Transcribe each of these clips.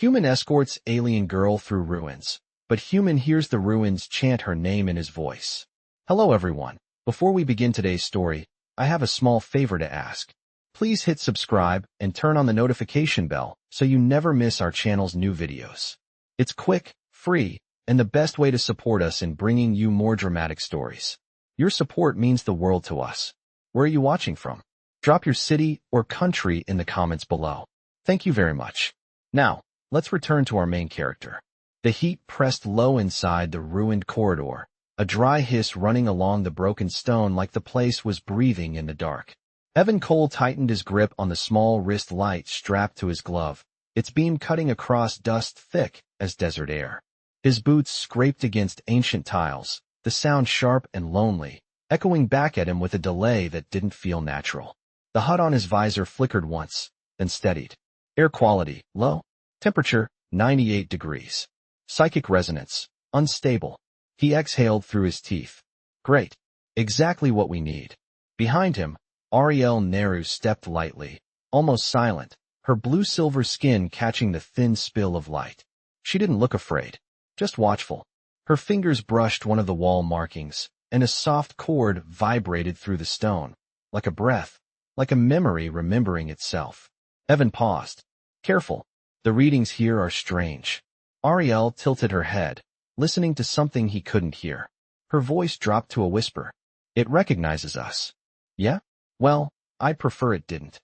Human escorts alien girl through ruins, but human hears the ruins chant her name in his voice. Hello everyone. Before we begin today's story, I have a small favor to ask. Please hit subscribe and turn on the notification bell so you never miss our channel's new videos. It's quick, free, and the best way to support us in bringing you more dramatic stories. Your support means the world to us. Where are you watching from? Drop your city or country in the comments below. Thank you very much. Now, let's return to our main character. The heat pressed low inside the ruined corridor, a dry hiss running along the broken stone like the place was breathing in the dark. Evan Cole tightened his grip on the small wrist light strapped to his glove, its beam cutting across dust thick as desert air. His boots scraped against ancient tiles, the sound sharp and lonely, echoing back at him with a delay that didn't feel natural. The HUD on his visor flickered once, then steadied. Air quality, low. Temperature, 98 degrees. Psychic resonance, unstable. He exhaled through his teeth. Great. Exactly what we need. Behind him, Ariel Neru stepped lightly, almost silent, her blue-silver skin catching the thin spill of light. She didn't look afraid, just watchful. Her fingers brushed one of the wall markings, and a soft chord vibrated through the stone, like a breath, like a memory remembering itself. Evan paused. Careful. The readings here are strange. Ariel tilted her head, listening to something he couldn't hear. Her voice dropped to a whisper. It recognizes us. Yeah? Well, I'd prefer it didn't.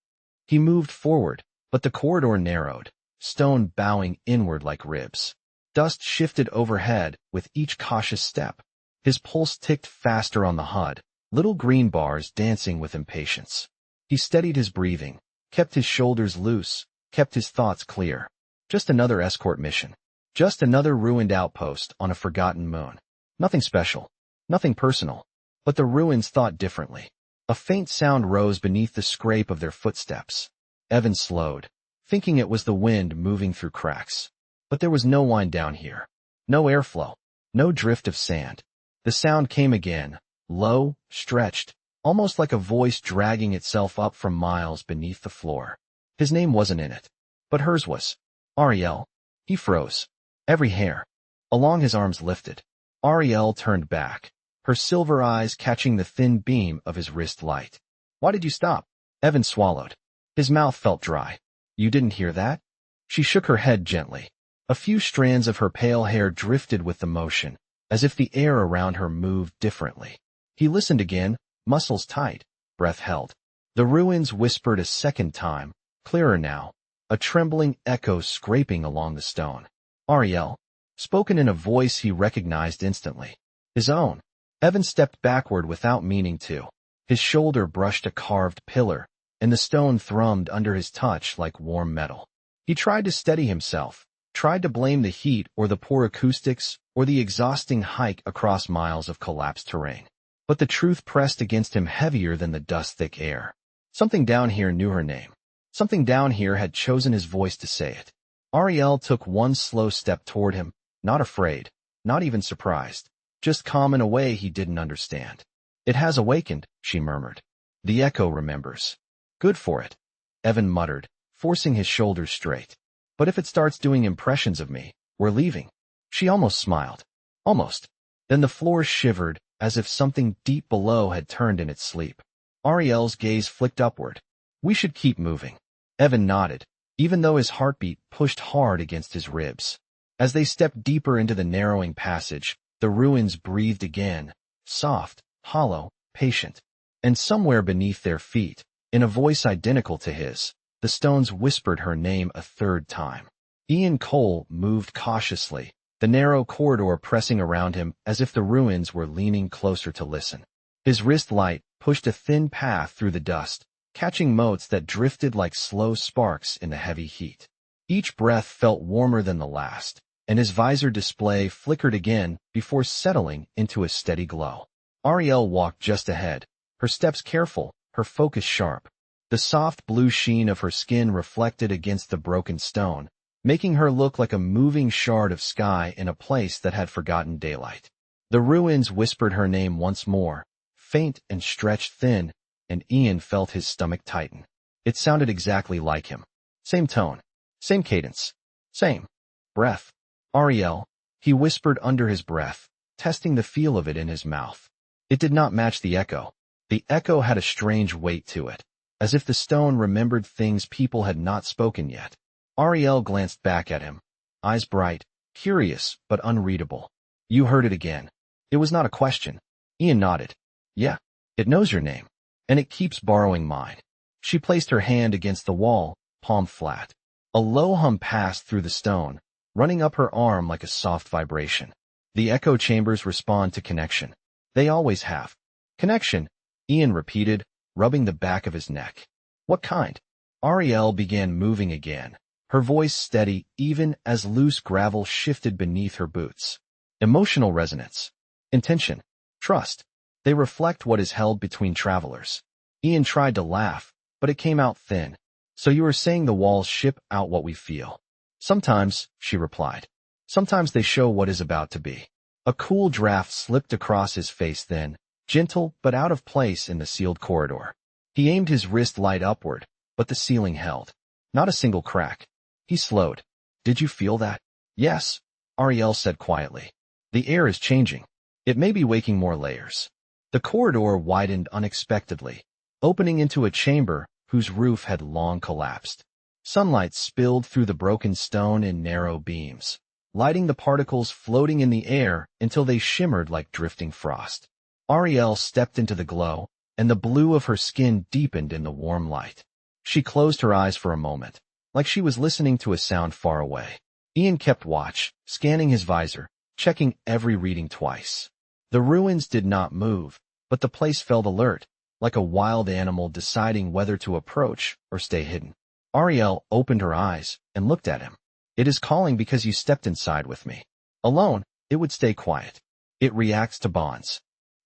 He moved forward, but the corridor narrowed, stone bowing inward like ribs. Dust shifted overhead with each cautious step. His pulse ticked faster on the HUD, little green bars dancing with impatience. He steadied his breathing, kept his shoulders loose, kept his thoughts clear. Just another escort mission. Just another ruined outpost on a forgotten moon. Nothing special. Nothing personal. But the ruins thought differently. A faint sound rose beneath the scrape of their footsteps. Evan slowed, thinking it was the wind moving through cracks. But there was no wind down here. No airflow. No drift of sand. The sound came again, low, stretched, almost like a voice dragging itself up from miles beneath the floor. His name wasn't in it, but hers was. Ariel. He froze. Every hair along his arms lifted. Ariel turned back, her silver eyes catching the thin beam of his wrist light. Why did you stop? Evan swallowed. His mouth felt dry. You didn't hear that? She shook her head gently. A few strands of her pale hair drifted with the motion, as if the air around her moved differently. He listened again, muscles tight, breath held. The ruins whispered a second time, clearer now, a trembling echo scraping along the stone. Ariel, spoken in a voice he recognized instantly. His own. Evan stepped backward without meaning to. His shoulder brushed a carved pillar, and the stone thrummed under his touch like warm metal. He tried to steady himself, tried to blame the heat or the poor acoustics or the exhausting hike across miles of collapsed terrain. But the truth pressed against him heavier than the dust-thick air. Something down here knew her name. Something down here had chosen his voice to say it. Ariel took one slow step toward him, not afraid, not even surprised, just calm in a way he didn't understand. It has awakened, she murmured. The echo remembers. Good for it, Evan muttered, forcing his shoulders straight. But if it starts doing impressions of me, we're leaving. She almost smiled. Almost. Then the floor shivered, as if something deep below had turned in its sleep. Ariel's gaze flicked upward. We should keep moving. Evan nodded, even though his heartbeat pushed hard against his ribs. As they stepped deeper into the narrowing passage, the ruins breathed again, soft, hollow, patient. And somewhere beneath their feet, in a voice identical to his, the stones whispered her name a third time. Ian Cole moved cautiously, the narrow corridor pressing around him as if the ruins were leaning closer to listen. His wrist light pushed a thin path through the dust, catching motes that drifted like slow sparks in the heavy heat. Each breath felt warmer than the last, and his visor display flickered again before settling into a steady glow. Ariel walked just ahead, her steps careful, her focus sharp. The soft blue sheen of her skin reflected against the broken stone, making her look like a moving shard of sky in a place that had forgotten daylight. The ruins whispered her name once more, faint and stretched thin, and Ian felt his stomach tighten. It sounded exactly like him. Same tone, same cadence. Same. Breath. Ariel, he whispered under his breath, testing the feel of it in his mouth. It did not match the echo. The echo had a strange weight to it, as if the stone remembered things people had not spoken yet. Ariel glanced back at him, eyes bright, curious, but unreadable. You heard it again. It was not a question. Ian nodded. Yeah, it knows your name, and it keeps borrowing mine. She placed her hand against the wall, palm flat. A low hum passed through the stone, running up her arm like a soft vibration. The echo chambers respond to connection. They always have. Connection, Ian repeated, rubbing the back of his neck. What kind? Ariel began moving again, her voice steady even as loose gravel shifted beneath her boots. Emotional resonance. Intention. Trust. They reflect what is held between travelers. Ian tried to laugh, but it came out thin. So you are saying the walls ship out what we feel? Sometimes, she replied. Sometimes they show what is about to be. A cool draft slipped across his face then, gentle but out of place in the sealed corridor. He aimed his wrist light upward, but the ceiling held. Not a single crack. He slowed. Did you feel that? Yes, Ariel said quietly. The air is changing. It may be waking more layers. The corridor widened unexpectedly, opening into a chamber whose roof had long collapsed. Sunlight spilled through the broken stone in narrow beams, lighting the particles floating in the air until they shimmered like drifting frost. Ariel stepped into the glow, and the blue of her skin deepened in the warm light. She closed her eyes for a moment, like she was listening to a sound far away. Ian kept watch, scanning his visor, checking every reading twice. The ruins did not move, but the place felt alert, like a wild animal deciding whether to approach or stay hidden. Ariel opened her eyes and looked at him. It is calling because you stepped inside with me. Alone, it would stay quiet. It reacts to bonds.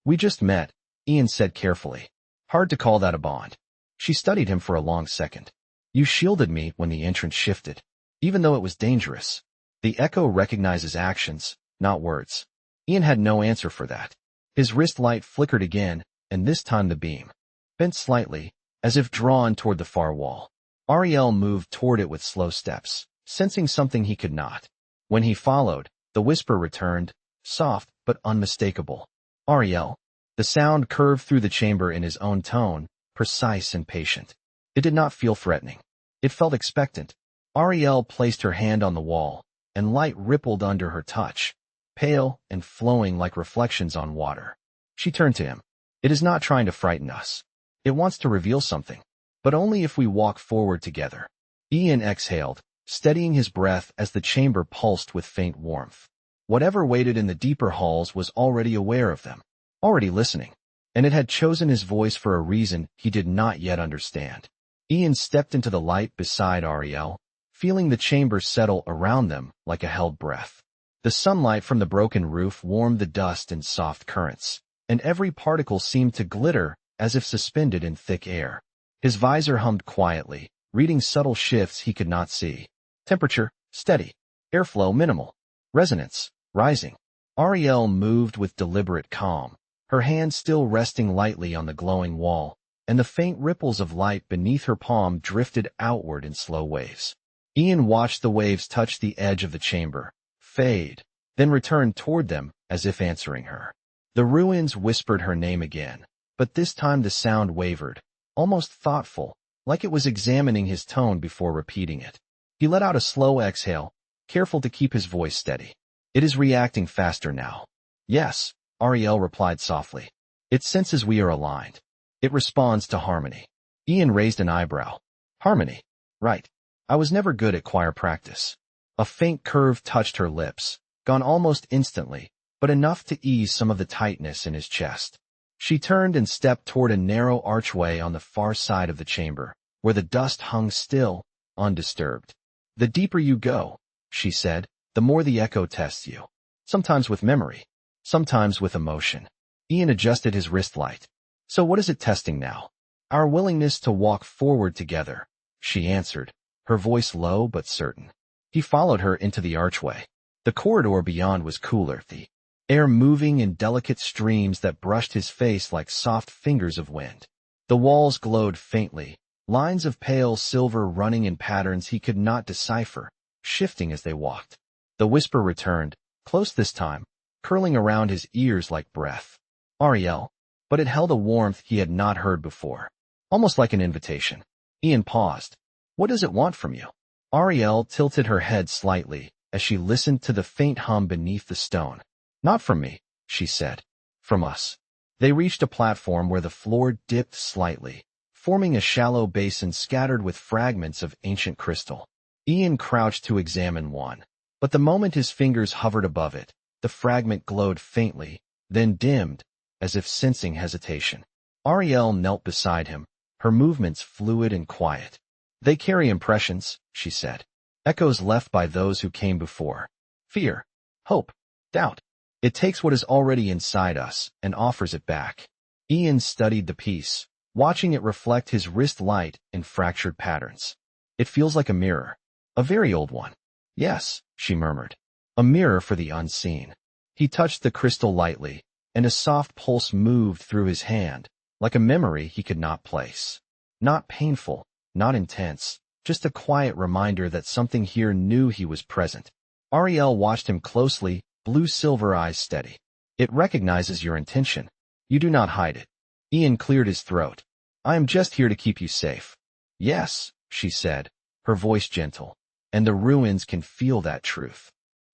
We just met, Ian said carefully. Hard to call that a bond. She studied him for a long second. You shielded me when the entrance shifted, even though it was dangerous. The echo recognizes actions, not words. Ian had no answer for that. His wrist light flickered again, and this time the beam bent slightly, as if drawn toward the far wall. Ariel moved toward it with slow steps, sensing something he could not. When he followed, the whisper returned, soft but unmistakable. Ariel. The sound curved through the chamber in his own tone, precise and patient. It did not feel threatening. It felt expectant. Ariel placed her hand on the wall, and light rippled under her touch, pale and flowing like reflections on water. She turned to him. It is not trying to frighten us. It wants to reveal something, but only if we walk forward together. Ian exhaled, steadying his breath as the chamber pulsed with faint warmth. Whatever waited in the deeper halls was already aware of them, already listening, and it had chosen his voice for a reason he did not yet understand. Ian stepped into the light beside Ariel, feeling the chamber settle around them like a held breath. The sunlight from the broken roof warmed the dust in soft currents, and every particle seemed to glitter as if suspended in thick air. His visor hummed quietly, reading subtle shifts he could not see. Temperature, steady. Airflow, minimal. Resonance, rising. Ariel moved with deliberate calm, her hand still resting lightly on the glowing wall, and the faint ripples of light beneath her palm drifted outward in slow waves. Ian watched the waves touch the edge of the chamber, fade, then return toward them as if answering her. The ruins whispered her name again, but this time the sound wavered, almost thoughtful, like it was examining his tone before repeating it. He let out a slow exhale, careful to keep his voice steady. It is reacting faster now. Yes, Ariel replied softly. It senses we are aligned. It responds to harmony. Ian raised an eyebrow. Harmony. Right. I was never good at choir practice. A faint curve touched her lips, gone almost instantly, but enough to ease some of the tightness in his chest. She turned and stepped toward a narrow archway on the far side of the chamber, where the dust hung still, undisturbed. The deeper you go, she said, the more the echo tests you. Sometimes with memory, sometimes with emotion. Ian adjusted his wrist light. So what is it testing now? Our willingness to walk forward together, she answered, her voice low but certain. He followed her into the archway. The corridor beyond was cooler, the air moving in delicate streams that brushed his face like soft fingers of wind. The walls glowed faintly, lines of pale silver running in patterns he could not decipher, shifting as they walked. The whisper returned, close this time, curling around his ears like breath. Ariel, but it held a warmth he had not heard before, almost like an invitation. Ian paused. What does it want from you? Ariel tilted her head slightly as she listened to the faint hum beneath the stone. Not from me, she said. From us. They reached a platform where the floor dipped slightly, forming a shallow basin scattered with fragments of ancient crystal. Ian crouched to examine one, but the moment his fingers hovered above it, the fragment glowed faintly, then dimmed, as if sensing hesitation. Ariel knelt beside him, her movements fluid and quiet. They carry impressions, she said. Echoes left by those who came before. Fear, hope, doubt. It takes what is already inside us and offers it back. Ian studied the piece, watching it reflect his wrist light in fractured patterns. It feels like a mirror. A very old one. Yes, she murmured. A mirror for the unseen. He touched the crystal lightly, and a soft pulse moved through his hand, like a memory he could not place. Not painful, not intense, just a quiet reminder that something here knew he was present. Ariel watched him closely, blue-silver eyes steady. It recognizes your intention. You do not hide it. Ian cleared his throat. I am just here to keep you safe. Yes, she said, her voice gentle, and the ruins can feel that truth.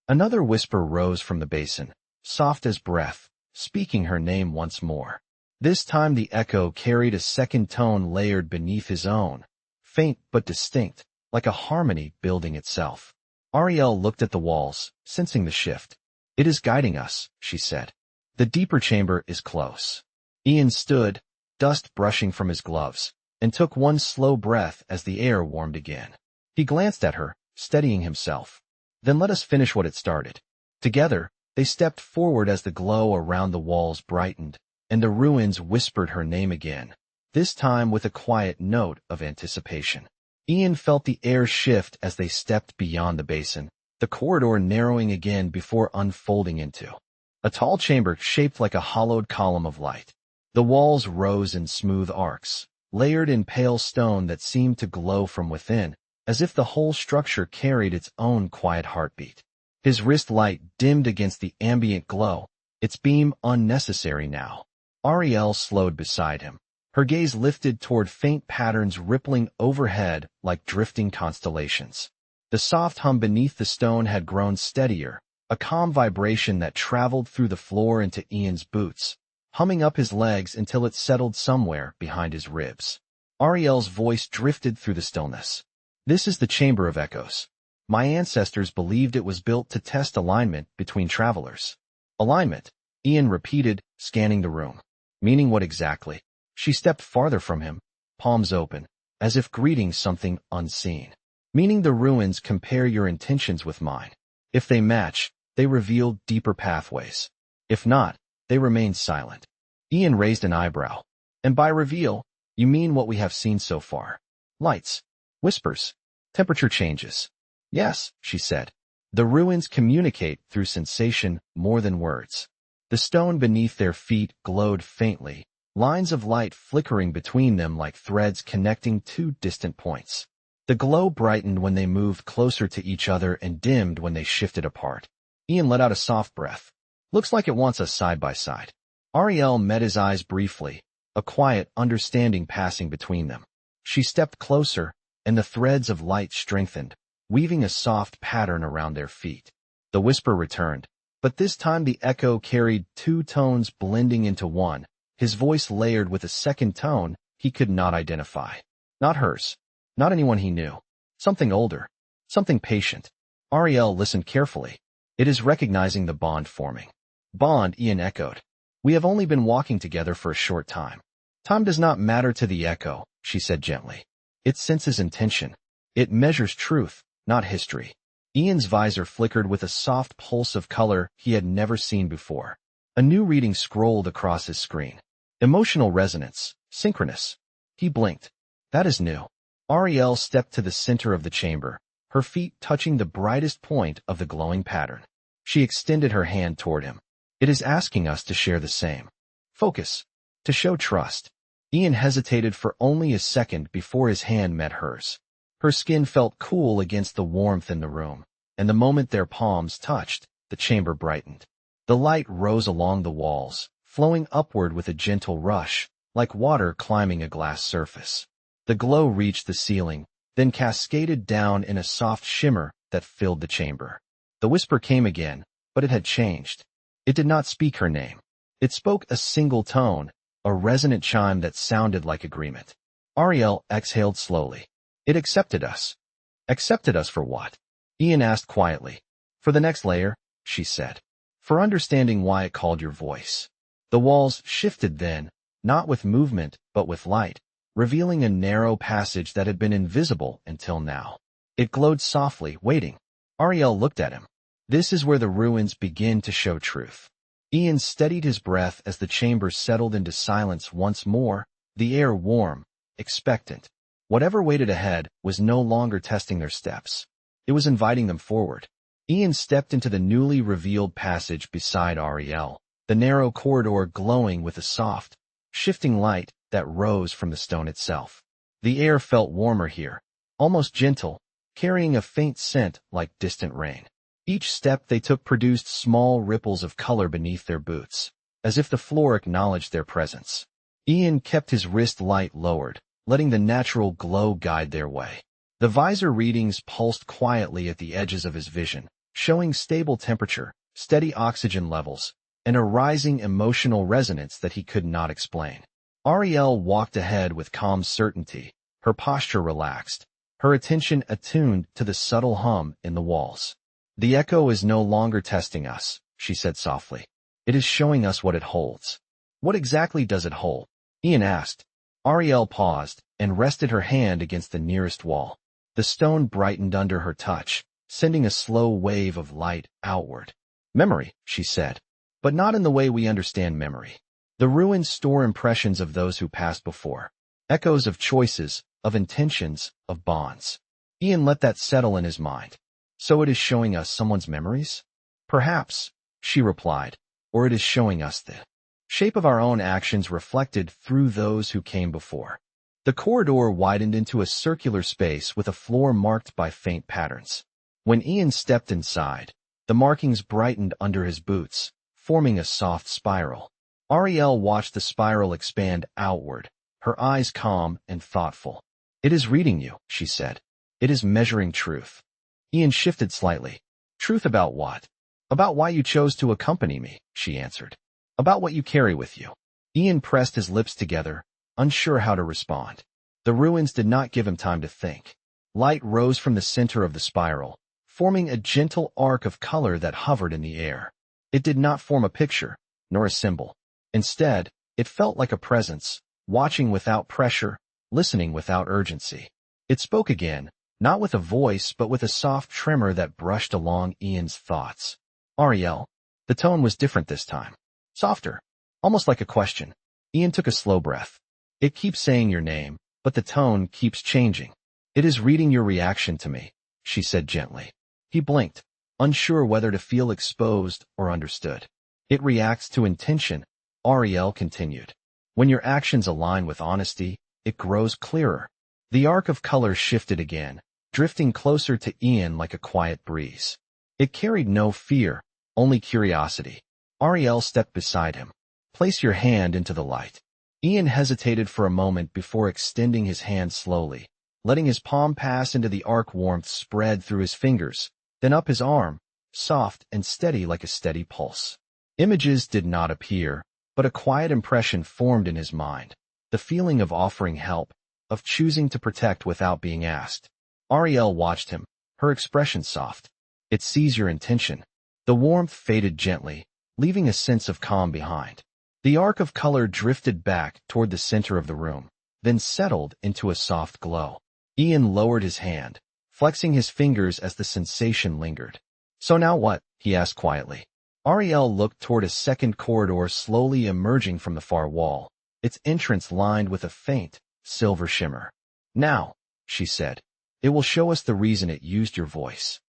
Another whisper rose from the basin, soft as breath, speaking her name once more. This time the echo carried a second tone layered beneath his own, faint but distinct, like a harmony building itself. Ariel looked at the walls, sensing the shift. It is guiding us, she said. The deeper chamber is close. Ian stood, dust brushing from his gloves, and took one slow breath as the air warmed again. He glanced at her, steadying himself. Then let us finish what it started. Together, they stepped forward as the glow around the walls brightened, and the ruins whispered her name again, this time with a quiet note of anticipation. Ian felt the air shift as they stepped beyond the basin, the corridor narrowing again before unfolding into a tall chamber shaped like a hollowed column of light. The walls rose in smooth arcs, layered in pale stone that seemed to glow from within, as if the whole structure carried its own quiet heartbeat. His wrist light dimmed against the ambient glow, its beam unnecessary now. Ariel slowed beside him, her gaze lifted toward faint patterns rippling overhead like drifting constellations. The soft hum beneath the stone had grown steadier, a calm vibration that traveled through the floor into Ian's boots, humming up his legs until it settled somewhere behind his ribs. Ariel's voice drifted through the stillness. This is the Chamber of Echoes. My ancestors believed it was built to test alignment between travelers. Alignment, Ian repeated, scanning the room. Meaning what exactly? She stepped farther from him, palms open, as if greeting something unseen. Meaning the ruins compare your intentions with mine. If they match, they reveal deeper pathways. If not, they remain silent. Ian raised an eyebrow. And by reveal, you mean what we have seen so far. Lights, whispers, temperature changes. Yes, she said. The ruins communicate through sensation more than words. The stone beneath their feet glowed faintly, lines of light flickering between them like threads connecting two distant points. The glow brightened when they moved closer to each other and dimmed when they shifted apart. Ian let out a soft breath. Looks like it wants us side by side. Ariel met his eyes briefly, a quiet understanding passing between them. She stepped closer, and the threads of light strengthened, weaving a soft pattern around their feet. The whisper returned, but this time the echo carried two tones blending into one, his voice layered with a second tone he could not identify. Not hers. Not anyone he knew. Something older. Something patient. Ariel listened carefully. It is recognizing the bond forming. Bond, Ian echoed. We have only been walking together for a short time. Time does not matter to the echo, she said gently. It senses intention. It measures truth, not history. Ian's visor flickered with a soft pulse of color he had never seen before. A new reading scrolled across his screen. Emotional resonance. Synchronous. He blinked. That is new. Ariel stepped to the center of the chamber, her feet touching the brightest point of the glowing pattern. She extended her hand toward him. It is asking us to share the same. Focus. To show trust. Ian hesitated for only a second before his hand met hers. Her skin felt cool against the warmth in the room, and the moment their palms touched, the chamber brightened. The light rose along the walls, flowing upward with a gentle rush, like water climbing a glass surface. The glow reached the ceiling, then cascaded down in a soft shimmer that filled the chamber. The whisper came again, but it had changed. It did not speak her name. It spoke a single tone, a resonant chime that sounded like agreement. Ariel exhaled slowly. It accepted us. Accepted us for what? Ian asked quietly. For the next layer, she said. For understanding why it called your voice. The walls shifted then, not with movement, but with light, revealing a narrow passage that had been invisible until now. It glowed softly, waiting. Ariel looked at him. This is where the ruins begin to show truth. Ian steadied his breath as the chamber settled into silence once more, the air warm, expectant. Whatever waited ahead was no longer testing their steps. It was inviting them forward. Ian stepped into the newly revealed passage beside Ariel, the narrow corridor glowing with a soft, shifting light that rose from the stone itself. The air felt warmer here, almost gentle, carrying a faint scent like distant rain. Each step they took produced small ripples of color beneath their boots, as if the floor acknowledged their presence. Ian kept his wrist light lowered, letting the natural glow guide their way. The visor readings pulsed quietly at the edges of his vision, showing stable temperature, steady oxygen levels, and a rising emotional resonance that he could not explain. Ariel walked ahead with calm certainty, her posture relaxed, her attention attuned to the subtle hum in the walls. The echo is no longer testing us, she said softly. It is showing us what it holds. What exactly does it hold? Ian asked. Ariel paused and rested her hand against the nearest wall. The stone brightened under her touch, sending a slow wave of light outward. Memory, she said, but not in the way we understand memory. The ruins store impressions of those who passed before, echoes of choices, of intentions, of bonds. Ian let that settle in his mind. So it is showing us someone's memories? Perhaps, she replied, or it is showing us the shape of our own actions reflected through those who came before. The corridor widened into a circular space with a floor marked by faint patterns. When Ian stepped inside, the markings brightened under his boots, forming a soft spiral. Ariel watched the spiral expand outward, her eyes calm and thoughtful. It is reading you, she said. It is measuring truth. Ian shifted slightly. Truth about what? About why you chose to accompany me, she answered. About what you carry with you. Ian pressed his lips together, unsure how to respond. The ruins did not give him time to think. Light rose from the center of the spiral, forming a gentle arc of color that hovered in the air. It did not form a picture, nor a symbol. Instead, it felt like a presence, watching without pressure, listening without urgency. It spoke again, not with a voice but with a soft tremor that brushed along Ian's thoughts. Ariel. The tone was different this time. Softer. Almost like a question. Ian took a slow breath. It keeps saying your name, but the tone keeps changing. It is reading your reaction to me, she said gently. He blinked, unsure whether to feel exposed or understood. It reacts to intention, Ariel continued. When your actions align with honesty, it grows clearer. The arc of color shifted again, drifting closer to Ian like a quiet breeze. It carried no fear, only curiosity. Ariel stepped beside him. Place your hand into the light. Ian hesitated for a moment before extending his hand slowly, letting his palm pass into the arc warmth spread through his fingers, then up his arm, soft and steady like a steady pulse. Images did not appear, but a quiet impression formed in his mind, the feeling of offering help, of choosing to protect without being asked. Ariel watched him, her expression soft. It sees your intention. The warmth faded gently, leaving a sense of calm behind. The arc of color drifted back toward the center of the room, then settled into a soft glow. Ian lowered his hand, flexing his fingers as the sensation lingered. So now what? He asked quietly. Ariel looked toward a second corridor slowly emerging from the far wall, its entrance lined with a faint, silver shimmer. Now, she said, it will show us the reason it used your voice.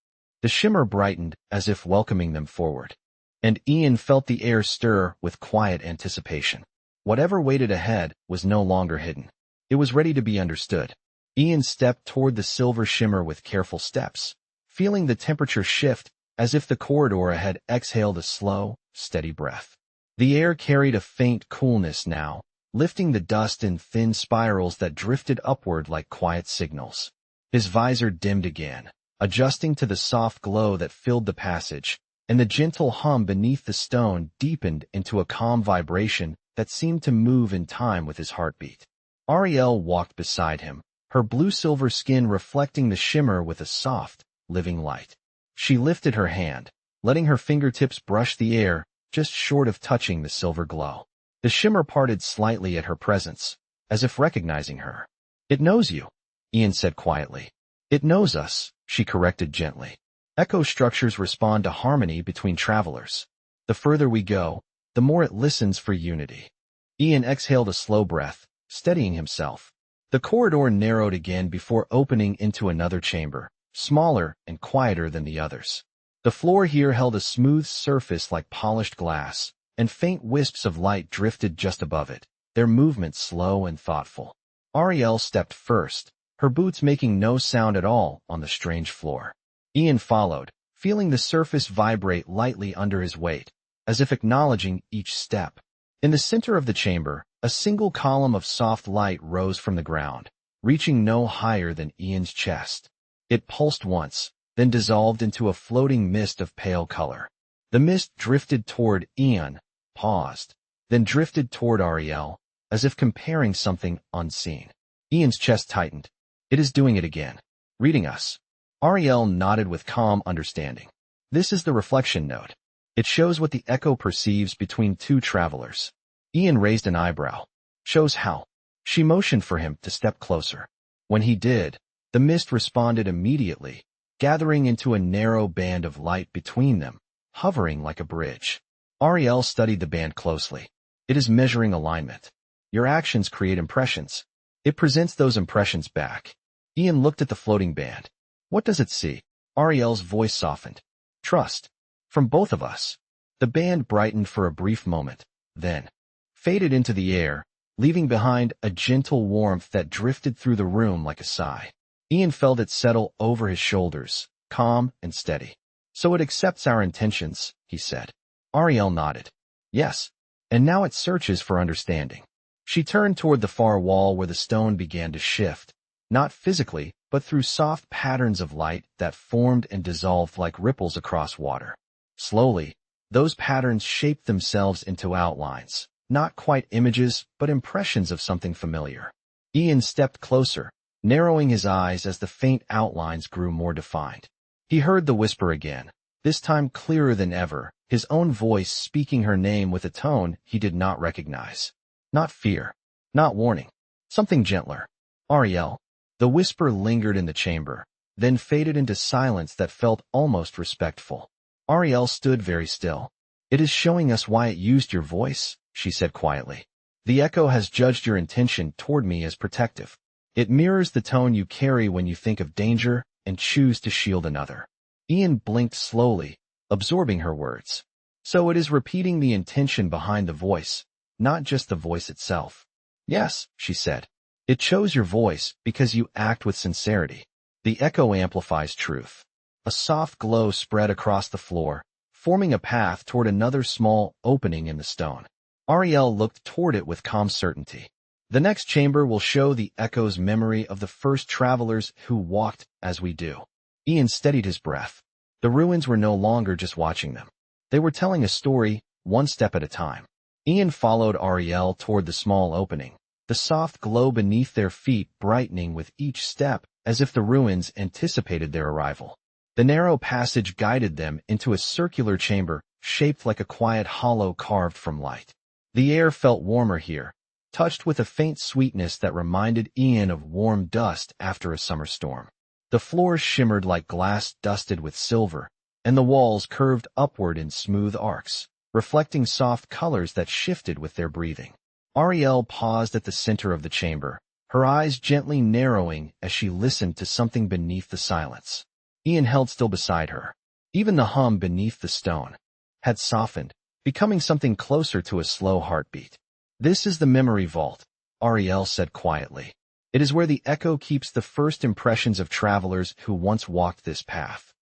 The shimmer brightened as if welcoming them forward, and Ian felt the air stir with quiet anticipation. Whatever waited ahead was no longer hidden. It was ready to be understood. Ian stepped toward the silver shimmer with careful steps, feeling the temperature shift as if the corridor had exhaled a slow, steady breath. The air carried a faint coolness now, lifting the dust in thin spirals that drifted upward like quiet signals. His visor dimmed again, adjusting to the soft glow that filled the passage, and the gentle hum beneath the stone deepened into a calm vibration that seemed to move in time with his heartbeat. Ariel walked beside him, her blue-silver skin reflecting the shimmer with a soft, living light. She lifted her hand, letting her fingertips brush the air, just short of touching the silver glow. The shimmer parted slightly at her presence, as if recognizing her. "It knows you," Ian said quietly. "It knows us," she corrected gently. Echo structures respond to harmony between travelers. The further we go, the more it listens for unity. Ian exhaled a slow breath, steadying himself. The corridor narrowed again before opening into another chamber, smaller and quieter than the others. The floor here held a smooth surface like polished glass, and faint wisps of light drifted just above it, their movement slow and thoughtful. Ariel stepped first, her boots making no sound at all on the strange floor. Ian followed, feeling the surface vibrate lightly under his weight, as if acknowledging each step. In the center of the chamber, a single column of soft light rose from the ground, reaching no higher than Ian's chest. It pulsed once, then dissolved into a floating mist of pale color. The mist drifted toward Ian, paused, then drifted toward Ariel, as if comparing something unseen. Ian's chest tightened. "It is doing it again. Reading us." Ariel nodded with calm understanding. "This is the reflection node. It shows what the echo perceives between two travelers." Ian raised an eyebrow. "Shows how?" She motioned for him to step closer. When he did, the mist responded immediately, gathering into a narrow band of light between them, hovering like a bridge. Ariel studied the band closely. "It is measuring alignment. Your actions create impressions. It presents those impressions back." Ian looked at the floating band. "What does it see?" Ariel's voice softened. "Trust. From both of us." The band brightened for a brief moment, then faded into the air, leaving behind a gentle warmth that drifted through the room like a sigh. Ian felt it settle over his shoulders, calm and steady. "So it accepts our intentions," he said. Ariel nodded. "Yes. And now it searches for understanding." She turned toward the far wall where the stone began to shift, not physically, but through soft patterns of light that formed and dissolved like ripples across water. Slowly, those patterns shaped themselves into outlines, not quite images, but impressions of something familiar. Ian stepped closer, narrowing his eyes as the faint outlines grew more defined. He heard the whisper again, this time clearer than ever, his own voice speaking her name with a tone he did not recognize. Not fear, not warning, something gentler. "Ariel." The whisper lingered in the chamber, then faded into silence that felt almost respectful. Ariel stood very still. "It is showing us why it used your voice," she said quietly. "The echo has judged your intention toward me as protective. It mirrors the tone you carry when you think of danger and choose to shield another." Ian blinked slowly, absorbing her words. "So it is repeating the intention behind the voice, not just the voice itself." "Yes," she said. "It chose your voice because you act with sincerity. The echo amplifies truth." A soft glow spread across the floor, forming a path toward another small opening in the stone. Ariel looked toward it with calm certainty. "The next chamber will show the echo's memory of the first travelers who walked as we do." Ian steadied his breath. The ruins were no longer just watching them. They were telling a story, one step at a time. Ian followed Ariel toward the small opening, the soft glow beneath their feet brightening with each step as if the ruins anticipated their arrival. The narrow passage guided them into a circular chamber shaped like a quiet hollow carved from light. The air felt warmer here, touched with a faint sweetness that reminded Ian of warm dust after a summer storm. The floors shimmered like glass dusted with silver, and the walls curved upward in smooth arcs, reflecting soft colors that shifted with their breathing. Ariel paused at the center of the chamber, her eyes gently narrowing as she listened to something beneath the silence. Ian held still beside her. Even the hum beneath the stone had softened, becoming something closer to a slow heartbeat. "This is the memory vault," Ariel said quietly. It is where the echo keeps the first impressions of travelers who once walked this path.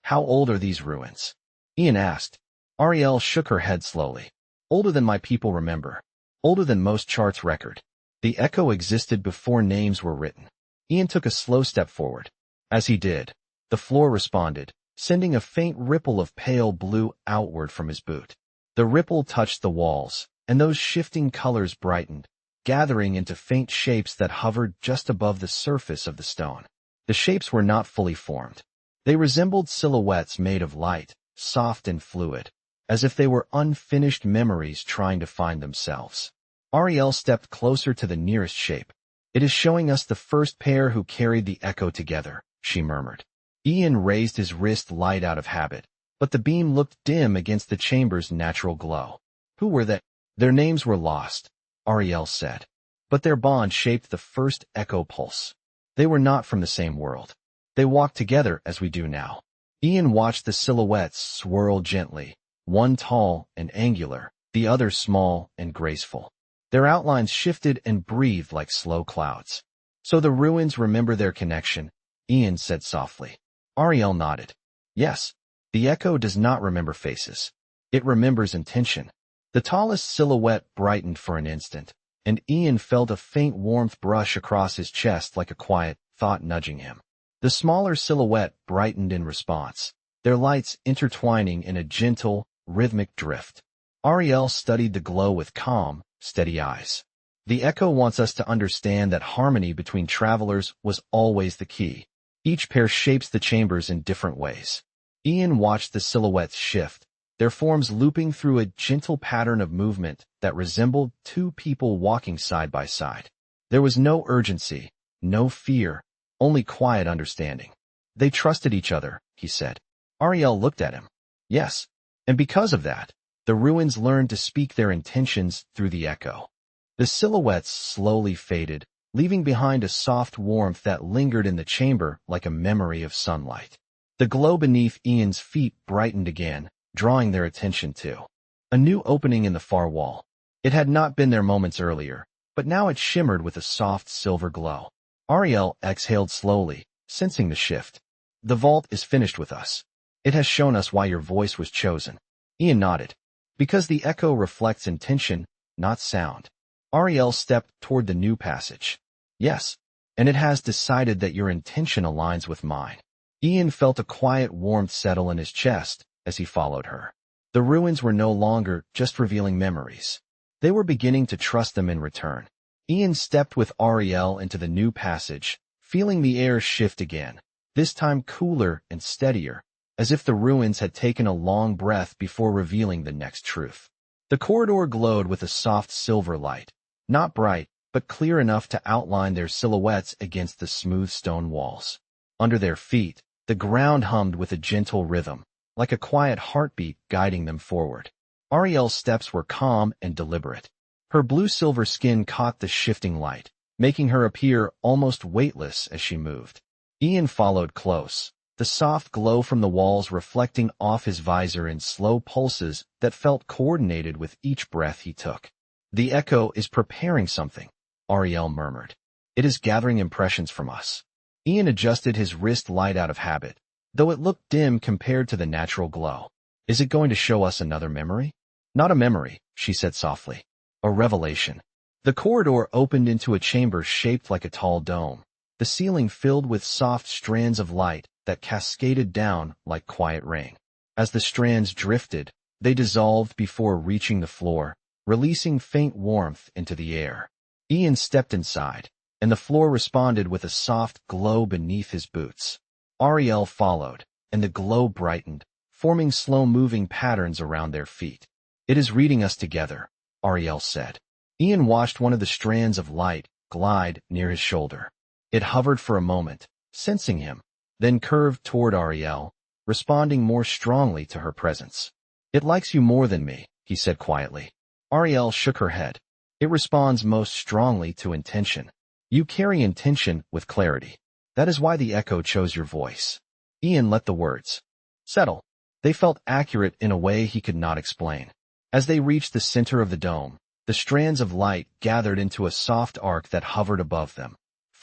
How old are these ruins? Ian asked. Ariel shook her head slowly. Older than my people remember. Older than most charts record. The echo existed before names were written. Ian took a slow step forward. As he did, the floor responded, sending a faint ripple of pale blue outward from his boot. The ripple touched the walls, and those shifting colors brightened, gathering into faint shapes that hovered just above the surface of the stone. The shapes were not fully formed. They resembled silhouettes made of light, soft and fluid, as if they were unfinished memories trying to find themselves. Ariel stepped closer to the nearest shape. It is showing us the first pair who carried the echo together, she murmured. Ian raised his wrist light out of habit, but the beam looked dim against the chamber's natural glow. Who were they? Their names were lost, Ariel said, but their bond shaped the first echo pulse. They were not from the same world. They walked together as we do now. Ian watched the silhouettes swirl gently, one tall and angular, the other small and graceful. Their outlines shifted and breathed like slow clouds. So the ruins remember their connection, Ian said softly. Ariel nodded. Yes, the echo does not remember faces. It remembers intention. The tallest silhouette brightened for an instant, and Ian felt a faint warmth brush across his chest like a quiet thought nudging him. The smaller silhouette brightened in response, their lights intertwining in a gentle, rhythmic drift. Ariel studied the glow with calm, steady eyes. The echo wants us to understand that harmony between travelers was always the key. Each pair shapes the chambers in different ways. Ian watched the silhouettes shift, their forms looping through a gentle pattern of movement that resembled two people walking side by side. There was no urgency, no fear, only quiet understanding. They trusted each other, he said. Ariel looked at him. Yes, and because of that, the ruins learned to speak their intentions through the echo. The silhouettes slowly faded, leaving behind a soft warmth that lingered in the chamber like a memory of sunlight. The glow beneath Ian's feet brightened again, drawing their attention to a new opening in the far wall. It had not been there moments earlier, but now it shimmered with a soft silver glow. Ariel exhaled slowly, sensing the shift. The vault is finished with us. It has shown us why your voice was chosen. Ian nodded. Because the echo reflects intention, not sound. Ariel stepped toward the new passage. Yes, and it has decided that your intention aligns with mine. Ian felt a quiet warmth settle in his chest as he followed her. The ruins were no longer just revealing memories. They were beginning to trust them in return. Ian stepped with Ariel into the new passage, feeling the air shift again, this time cooler and steadier, as if the ruins had taken a long breath before revealing the next truth. The corridor glowed with a soft silver light, not bright, but clear enough to outline their silhouettes against the smooth stone walls. Under their feet, the ground hummed with a gentle rhythm, like a quiet heartbeat guiding them forward. Ariel's steps were calm and deliberate. Her blue-silver skin caught the shifting light, making her appear almost weightless as she moved. Ian followed close, the soft glow from the walls reflecting off his visor in slow pulses that felt coordinated with each breath he took. The echo is preparing something, Ariel murmured. It is gathering impressions from us. Ian adjusted his wrist light out of habit, though it looked dim compared to the natural glow. Is it going to show us another memory? Not a memory, she said softly. A revelation. The corridor opened into a chamber shaped like a tall dome, the ceiling filled with soft strands of light that cascaded down like quiet rain. As the strands drifted, they dissolved before reaching the floor, releasing faint warmth into the air. Ian stepped inside, and the floor responded with a soft glow beneath his boots. Ariel followed, and the glow brightened, forming slow-moving patterns around their feet. It is reading us together, Ariel said. Ian watched one of the strands of light glide near his shoulder. It hovered for a moment, sensing him, then curved toward Ariel, responding more strongly to her presence. It likes you more than me, he said quietly. Ariel shook her head. It responds most strongly to intention. You carry intention with clarity. That is why the echo chose your voice. Ian let the words settle. They felt accurate in a way he could not explain. As they reached the center of the dome, the strands of light gathered into a soft arc that hovered above them,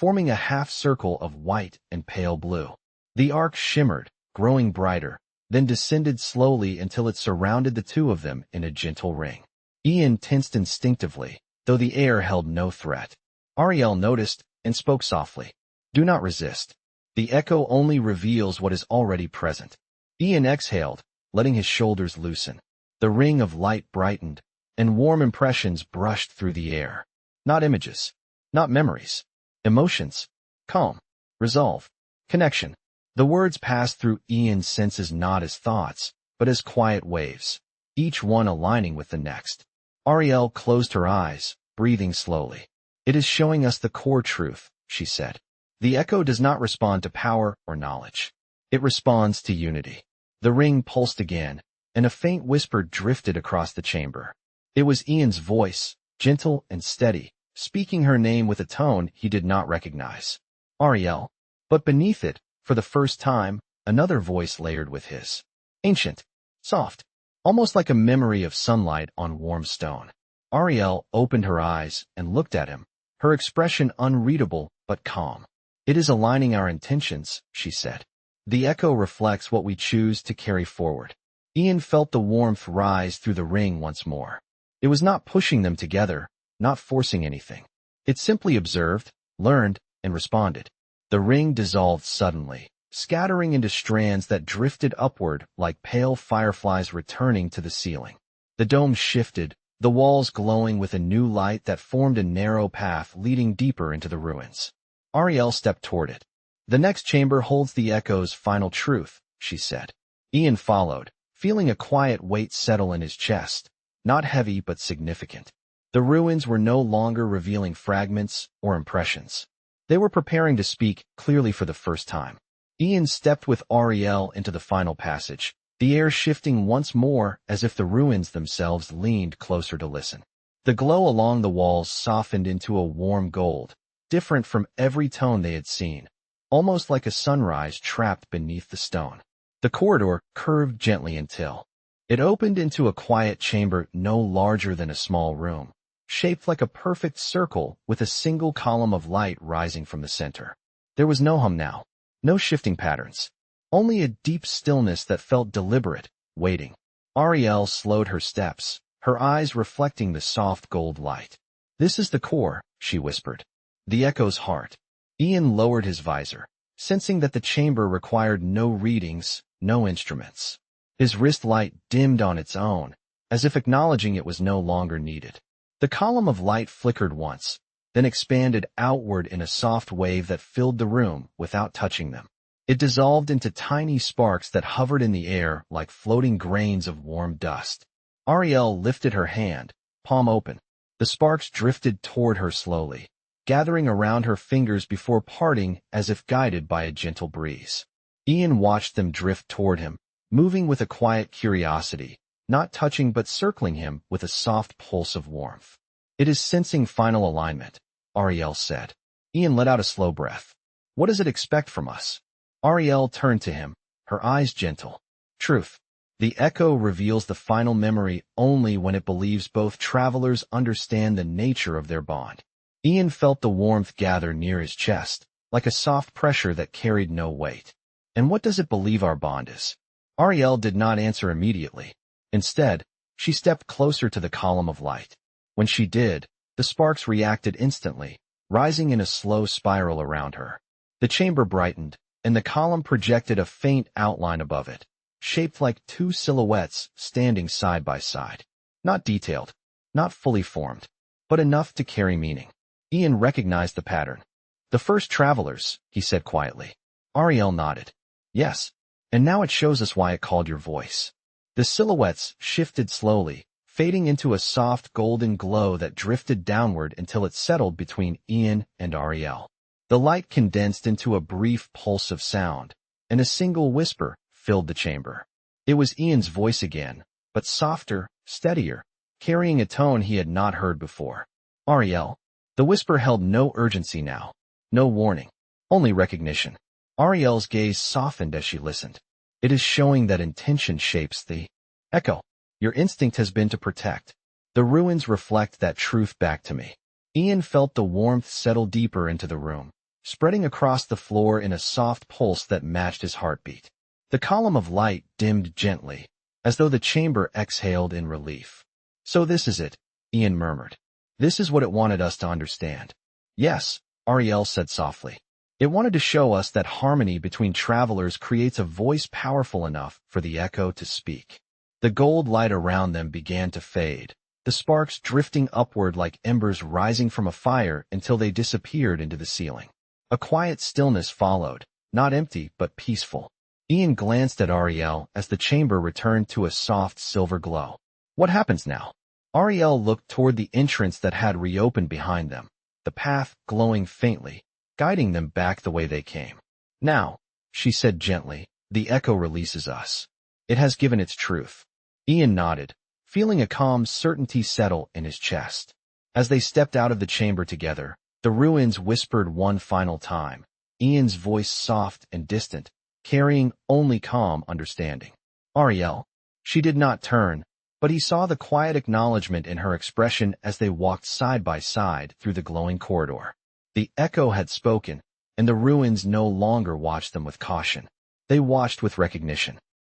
forming a half-circle of white and pale blue. The arc shimmered, growing brighter, then descended slowly until it surrounded the two of them in a gentle ring. Ian tensed instinctively, though the air held no threat. Ariel noticed and spoke softly. "Do not resist. The echo only reveals what is already present." Ian exhaled, letting his shoulders loosen. The ring of light brightened, and warm impressions brushed through the air. Not images, not memories. Emotions. Calm. Resolve. Connection. The words passed through Ian's senses not as thoughts, but as quiet waves, each one aligning with the next. Ariel closed her eyes, breathing slowly. "It is showing us the core truth," she said. "The echo does not respond to power or knowledge. It responds to unity." The ring pulsed again, and a faint whisper drifted across the chamber. It was Ian's voice, gentle and steady, speaking her name with a tone he did not recognize. "Ariel." But beneath it, for the first time, another voice layered with his. Ancient. Soft. Almost like a memory of sunlight on warm stone. Ariel opened her eyes and looked at him, her expression unreadable but calm. "It is aligning our intentions," she said. "The echo reflects what we choose to carry forward." Ian felt the warmth rise through the ring once more. It was not pushing them together, not forcing anything. It simply observed, learned, and responded. The ring dissolved suddenly, scattering into strands that drifted upward like pale fireflies returning to the ceiling. The dome shifted, the walls glowing with a new light that formed a narrow path leading deeper into the ruins. Ariel stepped toward it. "The next chamber holds the echo's final truth," she said. Ian followed, feeling a quiet weight settle in his chest, not heavy but significant. The ruins were no longer revealing fragments or impressions. They were preparing to speak clearly for the first time. Ian stepped with Ariel into the final passage, the air shifting once more as if the ruins themselves leaned closer to listen. The glow along the walls softened into a warm gold, different from every tone they had seen, almost like a sunrise trapped beneath the stone. The corridor curved gently until it opened into a quiet chamber no larger than a small room, shaped like a perfect circle with a single column of light rising from the center. There was no hum now, no shifting patterns, only a deep stillness that felt deliberate, waiting. Ariel slowed her steps, her eyes reflecting the soft gold light. "This is the core," she whispered. "The echo's heart." Ian lowered his visor, sensing that the chamber required no readings, no instruments. His wrist light dimmed on its own, as if acknowledging it was no longer needed. The column of light flickered once, then expanded outward in a soft wave that filled the room without touching them. It dissolved into tiny sparks that hovered in the air like floating grains of warm dust. Ariel lifted her hand, palm open. The sparks drifted toward her slowly, gathering around her fingers before parting as if guided by a gentle breeze. Ian watched them drift toward him, moving with a quiet curiosity, not touching but circling him with a soft pulse of warmth. "It is sensing final alignment," Ariel said. Ian let out a slow breath. "What does it expect from us?" Ariel turned to him, her eyes gentle. "Truth. The echo reveals the final memory only when it believes both travelers understand the nature of their bond." Ian felt the warmth gather near his chest, like a soft pressure that carried no weight. "And what does it believe our bond is?" Ariel did not answer immediately. Instead, she stepped closer to the column of light. When she did, the sparks reacted instantly, rising in a slow spiral around her. The chamber brightened, and the column projected a faint outline above it, shaped like two silhouettes standing side by side. Not detailed, not fully formed, but enough to carry meaning. Ian recognized the pattern. "The first travelers," he said quietly. Ariel nodded. "Yes, and now it shows us why it called your voice." The silhouettes shifted slowly, fading into a soft golden glow that drifted downward until it settled between Ian and Ariel. The light condensed into a brief pulse of sound, and a single whisper filled the chamber. It was Ian's voice again, but softer, steadier, carrying a tone he had not heard before. "Ariel." The whisper held no urgency now, no warning, only recognition. Ariel's gaze softened as she listened. "It is showing that intention shapes the echo. Your instinct has been to protect. The ruins reflect that truth back to me." Ian felt the warmth settle deeper into the room, spreading across the floor in a soft pulse that matched his heartbeat. The column of light dimmed gently, as though the chamber exhaled in relief. "So this is it," Ian murmured. "This is what it wanted us to understand." "Yes," Ariel said softly. "It wanted to show us that harmony between travelers creates a voice powerful enough for the echo to speak." The gold light around them began to fade, the sparks drifting upward like embers rising from a fire until they disappeared into the ceiling. A quiet stillness followed, not empty but peaceful. Ian glanced at Ariel as the chamber returned to a soft silver glow. "What happens now?" Ariel looked toward the entrance that had reopened behind them, the path glowing faintly, guiding them back the way they came. "Now," she said gently, "the echo releases us. It has given its truth." Ian nodded, feeling a calm certainty settle in his chest. As they stepped out of the chamber together, the ruins whispered one final time, Ian's voice soft and distant, carrying only calm understanding. "Ariel." She did not turn, but he saw the quiet acknowledgement in her expression as they walked side by side through the glowing corridor. The echo had spoken, and the ruins no longer watched them with caution. They watched with recognition.